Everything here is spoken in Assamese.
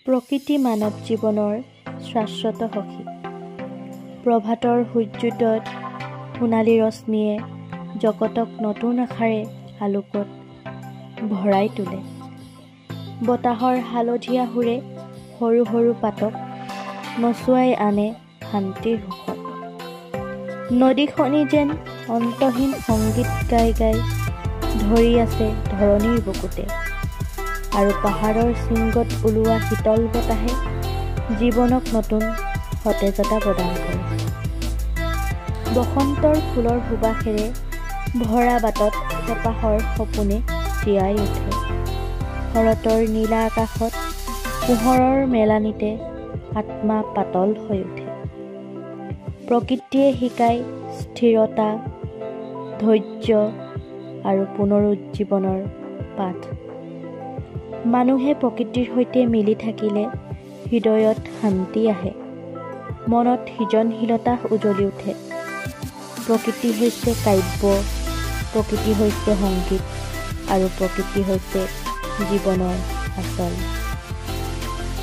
প্ৰকৃতি মানৱ জীৱনৰ শাশ্বত সখী। প্ৰভাতৰ সূৰ্যোদয়ত সোণালী ৰশ্মিয়ে জগতক নতুন আশাৰে আলোকত ভৰাই তোলে। বতাহৰ হালধীয়া সুৰে সৰু সৰু পাতক নচুৱাই আনে শান্তিৰ সুখত। নদীখনি যেন অন্তহীন সংগীত গাই গাই ধৰি আছে ধৰণীৰ বুকুতে, আৰু পাহাৰৰ শৃংগত ওলোৱা শীতল বতাহে জীৱনক নতুন সতেজতা প্ৰদান কৰে। বসন্তৰ ফুলৰ সুবাসেৰে ভৰা বাটত হেঁপাহৰ সপোনে জীয়াই উঠে। শৰতৰ নীলা আকাশত পোহৰৰ মেলানিতে আত্মা পাতল হৈ উঠে। প্ৰকৃতিয়ে শিকায় স্থিৰতা, ধৈৰ্য আৰু পুনৰুজ্জীৱনৰ পাঠ। মানুহে প্ৰকৃতিৰ সৈতে মিলি থাকিলে হৃদয়ত শান্তি আহে, মনত সৃজনশীলতা উজ্বলি উঠে। প্ৰকৃতি হৈছে কাব্য, প্ৰকৃতি হৈছে সংগীত, আৰু প্ৰকৃতি হৈছে জীৱনৰ আচল